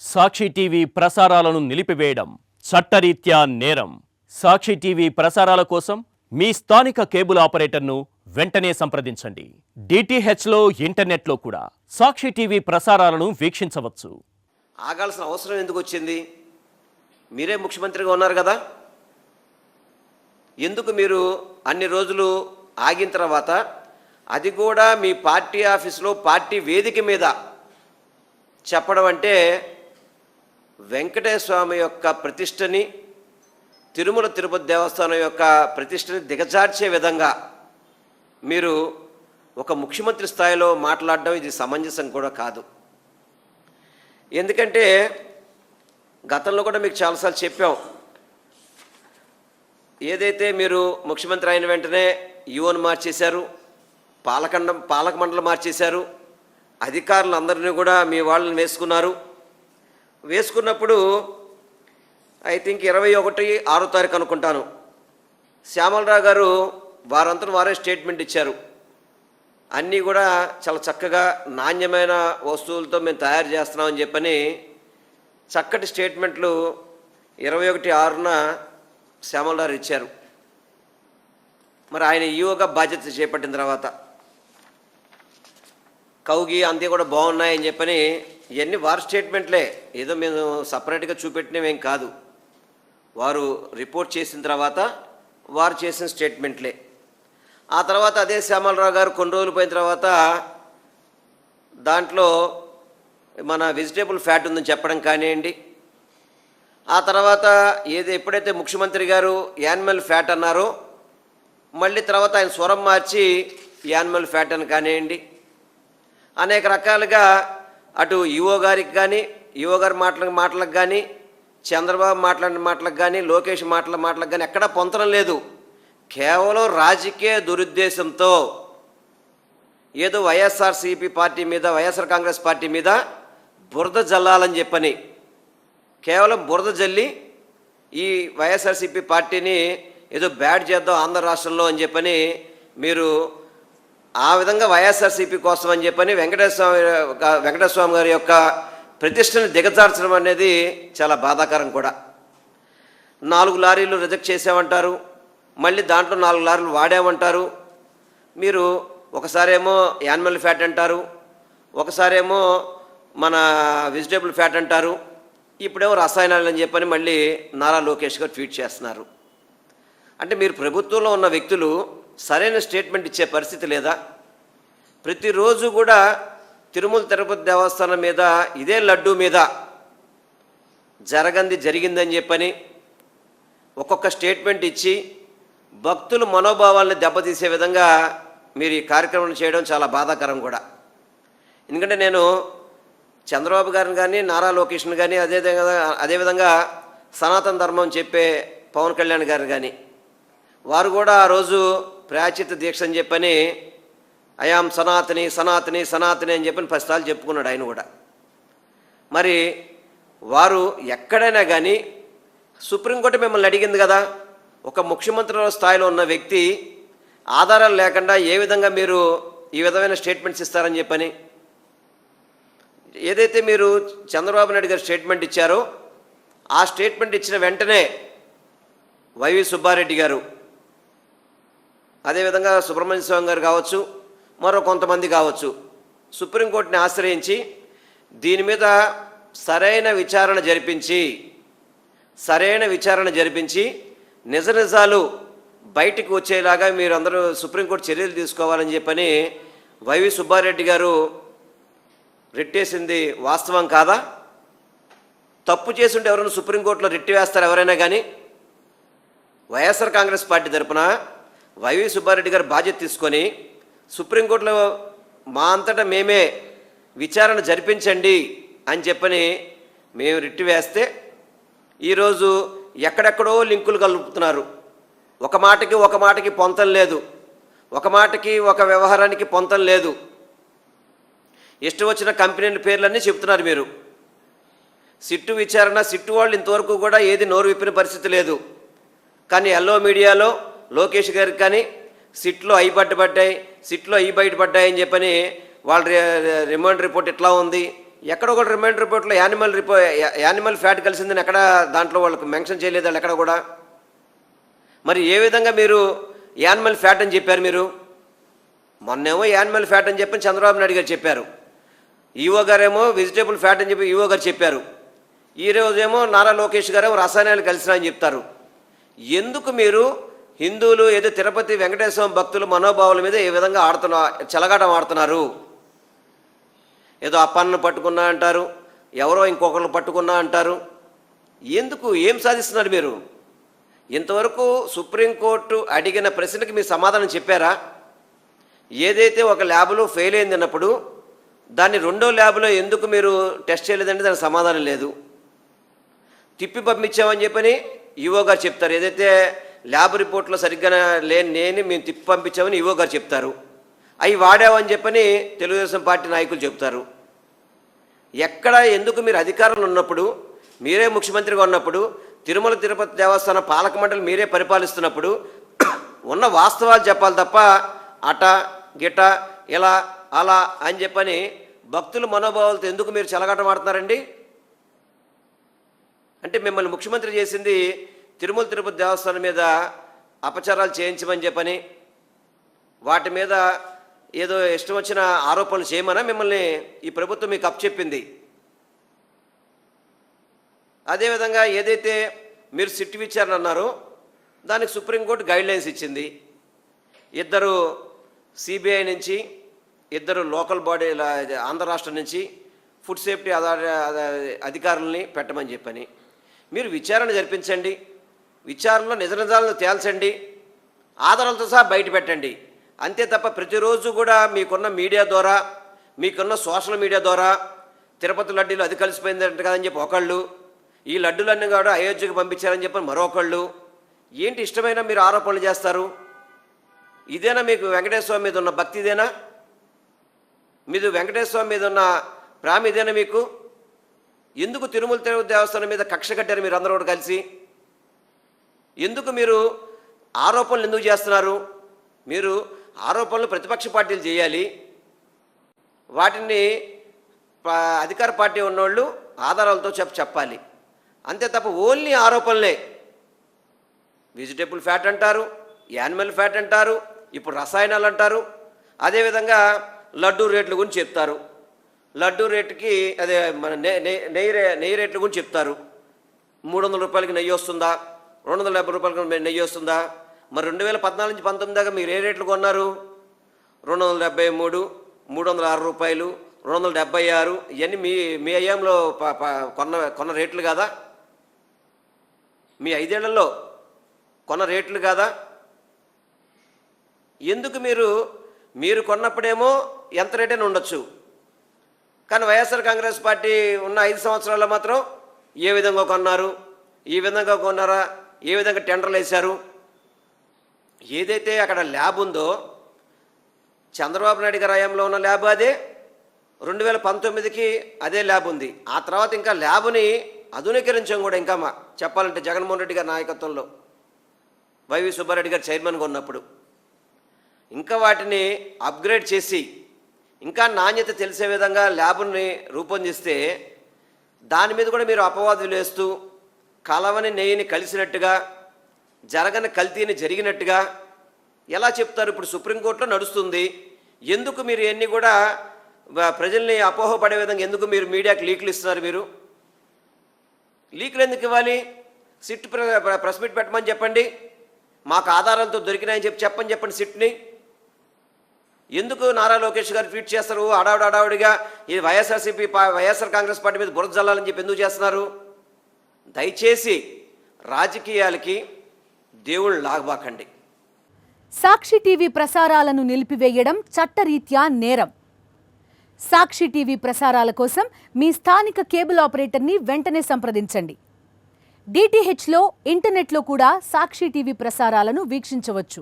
సాక్షి TV ప్రసారాలను నిలిపివేయడం చట్టరీత్యా నేరం. సాక్షి టీవీ ప్రసారాల కోసం మీ స్థానిక కేబుల్ ఆపరేటర్ను వెంటనే సంప్రదించండి. డిటిహెచ్లో ఇంటర్నెట్లో కూడా సాక్షి టీవీ ప్రసారాలను వీక్షించవచ్చు. ఆగాల్సిన అవసరం ఎందుకు వచ్చింది? మీరే ముఖ్యమంత్రిగా ఉన్నారు కదా, ఎందుకు మీరు అన్ని రోజులు ఆగిన తర్వాత అది కూడా మీ పార్టీ ఆఫీసులో పార్టీ వేదిక మీద చెప్పడం అంటే వెంకటేశ్వర స్వామి యొక్క ప్రతిష్టని, తిరుమల తిరుపతి దేవస్థానం యొక్క ప్రతిష్టని దిగజార్చే విధంగా మీరు ఒక ముఖ్యమంత్రి స్థాయిలో మాట్లాడడం ఇది సమంజసం కూడా కాదు. ఎందుకంటే గతంలో కూడా మీకు చాలాసార్లు చెప్పాం, ఏదైతే మీరు ముఖ్యమంత్రి అయిన వెంటనే ఈవోను మార్చేశారు, పాలక మండలి మార్చేశారు, అధికారులందరినీ కూడా మీ వాళ్ళని వేసుకున్నప్పుడు ఐ థింక్ 21/6 అనుకుంటాను, శ్యామలరావు గారు వారంతా వారే స్టేట్మెంట్ ఇచ్చారు. అన్నీ కూడా చాలా చక్కగా నాణ్యమైన వస్తువులతో మేము తయారు చేస్తున్నామని చెప్పని చక్కటి స్టేట్మెంట్లు 21/6 శ్యామలరావు ఇచ్చారు. మరి ఆయన ఈవోగా బాధ్యత చేపట్టిన తర్వాత కౌగి అంతే కూడా బాగున్నాయని చెప్పని ఇవన్నీ వారి స్టేట్మెంట్లే, ఏదో మేము సపరేట్గా చూపెట్టినవేం కాదు. వారు రిపోర్ట్ చేసిన తర్వాత వారు చేసిన స్టేట్మెంట్లే. ఆ తర్వాత అదే శ్యామలరావు గారు కొన్ని రోజులు పోయిన తర్వాత దాంట్లో మన వెజిటేబుల్ ఫ్యాట్ ఉందని చెప్పడం కానివ్వండి, ఆ తర్వాత ఎప్పుడైతే ముఖ్యమంత్రి గారు యానిమల్ ఫ్యాట్ అన్నారో మళ్ళీ తర్వాత ఆయన స్వరం మార్చి యానిమల్ ఫ్యాట్ అని కానివ్వండి, అనేక రకాలుగా అటు ఈవో గారికి కానీ, ఈవో గారి మాటలకు కానీ, చంద్రబాబు మాట్లాడిన మాటలకు కానీ, లోకేష్ మాటలకు కానీ ఎక్కడా పొంతనం లేదు. కేవలం రాజకీయ దురుద్దేశంతో ఏదో వైఎస్ఆర్సీపీ పార్టీ మీద, వైఎస్ఆర్ కాంగ్రెస్ పార్టీ మీద బురద జల్లాలని చెప్పని, కేవలం బురద జల్లి ఈ వైఎస్ఆర్సీపీ పార్టీని ఏదో బ్యాడ్ చేద్దాం ఆంధ్ర రాష్ట్రంలో అని చెప్పని మీరు ఆ విధంగా వైఎస్ఆర్సీపీ కోసం అని చెప్పని వెంకటేశ్వర స్వామి గారి యొక్క ప్రతిష్టని దిగజార్చడం అనేది చాలా బాధాకరం కూడా. 4 లారీలు రిజెక్ట్ చేసామంటారు, మళ్ళీ దాంట్లో 4 లారీలు వాడామంటారు. మీరు ఒకసారేమో యానిమల్ ఫ్యాట్ అంటారు, ఒకసారేమో మన వెజిటేబుల్ ఫ్యాట్ అంటారు, ఇప్పుడేమో రసాయనాలు అని చెప్పని మళ్ళీ నారా లోకేష్ గారు ట్వీట్ చేస్తున్నారు. అంటే మీరు ప్రభుత్వంలో ఉన్న వ్యక్తులు సరైన స్టేట్మెంట్ ఇచ్చే పరిస్థితి లేదా? ప్రతిరోజు కూడా తిరుమల తిరుపతి దేవస్థానం మీద ఇదే లడ్డూ మీద జరిగిందని చెప్పని ఒక్కొక్క స్టేట్మెంట్ ఇచ్చి భక్తుల మనోభావాలను దెబ్బతీసే విధంగా మీరు ఈ కార్యక్రమం చేయడం చాలా బాధాకరం కూడా. ఎందుకంటే నేను చంద్రబాబు గారిని కానీ, నారా లోకేష్ని కానీ, అదేవిధంగా సనాతన ధర్మం చెప్పే పవన్ కళ్యాణ్ గారిని కానీ, వారు కూడా ఆ రోజు ప్రాయశ్చిత్త దీక్ష అని చెప్పని అయాం సనాతని సనాతని సనాతని అని చెప్పని 10 సార్లు చెప్పుకున్నాడు ఆయన కూడా. మరి వారు ఎక్కడైనా కానీ సుప్రీంకోర్టు మిమ్మల్ని అడిగింది కదా, ఒక ముఖ్యమంత్రి స్థాయిలో ఉన్న వ్యక్తి ఆధారాలు లేకుండా ఏ విధంగా మీరు ఈ విధమైన స్టేట్మెంట్స్ ఇస్తారని చెప్పని. ఏదైతే మీరు చంద్రబాబు నాయుడు గారు స్టేట్మెంట్ ఇచ్చారో ఆ స్టేట్మెంట్ ఇచ్చిన వెంటనే వైవి సుబ్బారెడ్డి గారు, అదేవిధంగా సుబ్రహ్మణ్య స్వామి గారు కావచ్చు, మరో కొంతమంది కావచ్చు, సుప్రీంకోర్టుని ఆశ్రయించి దీని మీద సరైన విచారణ జరిపించి నిజాలు బయటికి వచ్చేలాగా మీరు అందరూ సుప్రీంకోర్టు చర్యలు తీసుకోవాలని చెప్పని వైవి సుబ్బారెడ్డి గారు రిట్టేసింది వాస్తవం కాదా? తప్పు చేసుంటే ఎవరైనా సుప్రీంకోర్టులో రిట్టి వేస్తారు ఎవరైనా కానీ? వైఎస్ఆర్ కాంగ్రెస్ పార్టీ తరఫున వైవి సుబ్బారెడ్డి గారు బాధ్యత తీసుకొని సుప్రీంకోర్టులో మా అంతటా మేమే విచారణ జరిపించండి అని చెప్పని మేము రిట్టి వేస్తే ఈరోజు ఎక్కడెక్కడో లింకులు కలుపుతున్నారు. ఒక మాటకి పొంతం లేదు, ఒక వ్యవహారానికి పొంతం లేదు. ఇష్టం వచ్చిన కంపెనీల పేర్లన్నీ చెప్తున్నారు మీరు. సిట్టు విచారణ, సిట్టు వాళ్ళు ఇంతవరకు కూడా ఏది నోరు విప్పిన పరిస్థితి లేదు. కానీ ఎల్లో మీడియాలో లోకేష్ గారికి కానీ సిట్లో అవి బయటపడ్డాయి అని చెప్పని వాళ్ళ రిమాండ్ రిపోర్ట్ ఎట్లా ఉంది, ఎక్కడ కూడా రిమైండర్ రిపోర్ట్లో యానిమల్ ఫ్యాట్ కలిసిందని ఎక్కడ దాంట్లో వాళ్ళకి మెన్షన్ చేయలేదు వాళ్ళు ఎక్కడ కూడా. మరి ఏ విధంగా మీరు యానిమల్ ఫ్యాట్ అని చెప్పారు? మీరు మొన్నేమో యానిమల్ ఫ్యాట్ అని చెప్పి చంద్రబాబు నాయుడు గారు చెప్పారు, ఈఓ గారేమో వెజిటేబుల్ ఫ్యాట్ అని చెప్పి ఈఓ గారు చెప్పారు, ఈ రోజేమో నారా లోకేష్ గారేమో రసాయనాలు కలిసినా అని చెప్తారు. ఎందుకు మీరు హిందువులు ఏదో తిరుపతి వెంకటేశ్వర భక్తుల మనోభావాల మీద ఏ విధంగా చెలగాటం ఆడుతున్నారు? ఏదో అప్పన్నను పట్టుకున్నా అంటారు, ఎవరో ఇంకొకరు పట్టుకున్నా అంటారు. ఎందుకు? ఏం సాధిస్తున్నారు మీరు? ఇంతవరకు సుప్రీంకోర్టు అడిగిన ప్రశ్నకి మీరు సమాధానం చెప్పారా? ఏదైతే ఒక ల్యాబ్లో ఫెయిల్ అయింది అన్నప్పుడు దాన్ని రెండో ల్యాబ్లో ఎందుకు మీరు టెస్ట్ చేయలేదంటే దానికి సమాధానం లేదు. తిప్పి పంపించామని చెప్పని ఈఓ గారు చెప్తారు, ఏదైతే ల్యాబ్ రిపోర్ట్లో సరిగ్గా నేను మేము తిప్పి పంపించామని ఈఓ గారు చెప్తారు, అవి వాడామని చెప్పని తెలుగుదేశం పార్టీ నాయకులు చెప్తారు. ఎక్కడ ఎందుకు మీరు అధికారంలో ఉన్నప్పుడు, మీరే ముఖ్యమంత్రిగా ఉన్నప్పుడు, తిరుమల తిరుపతి దేవస్థానం పాలక మండలి మీరే పరిపాలిస్తున్నప్పుడు ఉన్న వాస్తవాలు చెప్పాలి తప్ప అట గిట ఇలా అలా అని చెప్పని భక్తుల మనోభావాలతో ఎందుకు మీరు చెలగాటం ఆడుతున్నారండి? అంటే మిమ్మల్ని ముఖ్యమంత్రి చేసింది తిరుమల తిరుపతి దేవస్థానం మీద అపచారాలు చేయించమని చెప్పని, వాటి మీద ఏదో ఇష్టం వచ్చిన ఆరోపణలు చేయమని మిమ్మల్ని ఈ ప్రభుత్వం మీకు అప్పచెప్పింది. అదేవిధంగా ఏదైతే మీరు సిట్ విచారణ అన్నారో దానికి సుప్రీంకోర్టు గైడ్లైన్స్ ఇచ్చింది. ఇద్దరు సిబిఐ నుంచి, ఇద్దరు లోకల్ బాడీ ఆంధ్ర రాష్ట్రం నుంచి ఫుడ్ సేఫ్టీ అధికారులని పెట్టమని చెప్పని, మీరు విచారణ జరిపించండి, విచారణలో నిజ నిజాలను తేల్చండి, ఆధారాలతో సహా బయట పెట్టండి. అంతే తప్ప ప్రతిరోజు కూడా మీకున్న మీడియా ద్వారా, మీకున్న సోషల్ మీడియా ద్వారా తిరుపతి లడ్డూలు అది కలిసిపోయిందంట కదని చెప్పి ఒకళ్ళు, ఈ లడ్డూలన్నీ కూడా అయోధ్యకు పంపించారని చెప్పి మరొకళ్ళు, ఏంటి ఇష్టమైన మీరు ఆరోపణలు చేస్తారు? ఇదేనా మీకు వెంకటేశ్వర మీద ఉన్న భక్తి? ఇదేనా మీరు వెంకటేశ్వర మీద ఉన్న ప్రేమ? ఇదేనా మీకు? ఎందుకు తిరుమల తిరుపతి దేవస్థానం మీద కక్ష కట్టారు మీరు అందరూ కూడా కలిసి? ఎందుకు మీరు ఆరోపణలు ఎందుకు చేస్తున్నారు? మీరు ఆరోపణలు ప్రతిపక్ష పార్టీలు చేయాలి, వాటిని అధికార పార్టీ ఉన్నోళ్ళు ఆధారాలతో చెప్పాలి. అంతే తప్ప ఓన్లీ ఆరోపణలే. వెజిటేబుల్ ఫ్యాట్ అంటారు, యానిమల్ ఫ్యాట్ అంటారు, ఇప్పుడు రసాయనాలు అంటారు. అదేవిధంగా లడ్డూ రేట్ల గురించి చెప్తారు, లడ్డూ రేటుకి అదే మన నెయ్యి రేట్ల గురించి చెప్తారు. 300 రూపాయలకి నెయ్యి వస్తుందా, 270 రూపాయలకి నెయ్యి వస్తుందా? మరి 2014 నుంచి 19 దాకా మీరు ఏ రేట్లు కొన్నారు? 273, 306 రూపాయలు, 276, ఇవన్నీ మీ అయ్యాంలో కొన్న రేట్లు కాదా? మీ 5 ఏళ్లలో కొన్న రేట్లు కాదా? ఎందుకు మీరు కొన్నప్పుడేమో ఎంత రేటైనా ఉండొచ్చు, కానీ వైఎస్ఆర్ కాంగ్రెస్ పార్టీ ఉన్న 5 సంవత్సరాల్లో మాత్రం ఏ విధంగా కొన్నారు, ఈ విధంగా కొన్నారా, ఏ విధంగా టెండర్లు వేశారు? ఏదైతే అక్కడ ల్యాబ్ ఉందో చంద్రబాబు నాయుడు గారి హయాంలో ఉన్న ల్యాబ్ అదే, 2019కి అదే ల్యాబ్ ఉంది. ఆ తర్వాత ఇంకా ల్యాబ్ని ఆధునీకరించాం కూడా. ఇంకా చెప్పాలంటే జగన్మోహన్ రెడ్డి గారి నాయకత్వంలో వైవి సుబ్బారెడ్డి గారు చైర్మన్గా ఉన్నప్పుడు ఇంకా వాటిని అప్గ్రేడ్ చేసి ఇంకా నాణ్యత తెలిసే విధంగా ల్యాబ్ని రూపొందిస్తే దాని మీద కూడా మీరు అపవాదులు వేస్తూ కలవని నెయ్యిని కలిసినట్టుగా, జరగని కల్తీని జరిగినట్టుగా ఎలా చెప్తారు? ఇప్పుడు సుప్రీంకోర్టులో నడుస్తుంది. ఎందుకు మీరు ఇవన్నీ కూడా ప్రజల్ని అపోహపడే విధంగా ఎందుకు మీరు మీడియాకి లీకులు ఇస్తున్నారు? మీరు లీకులు ఎందుకు ఇవ్వాలి? సిట్ ప్రెస్ మీట్ పెట్టమని చెప్పండి, మాకు ఆధారాలతో దొరికినాయని చెప్పండి సిట్ని. ఎందుకు నారా లోకేష్ గారు ట్వీట్ చేస్తారు హడావుడిగా? ఇది వైఎస్ఆర్ కాంగ్రెస్ పార్టీ మీద బురద జల్లాలని చెప్పి ఎందుకు చేస్తున్నారు? దయచేసి రాజకీయాలకి దేవుళ్ళు లాగబాకండి. సాక్షి టీవీ ప్రసారాలను నిలిపివేయడం చట్టరీత్యా నేరం. సాక్షి టీవీ ప్రసారాల కోసం మీ స్థానిక కేబుల్ ఆపరేటర్ని వెంటనే సంప్రదించండి. DTHలో ఇంటర్నెట్లో కూడా సాక్షి టీవీ ప్రసారాలను వీక్షించవచ్చు.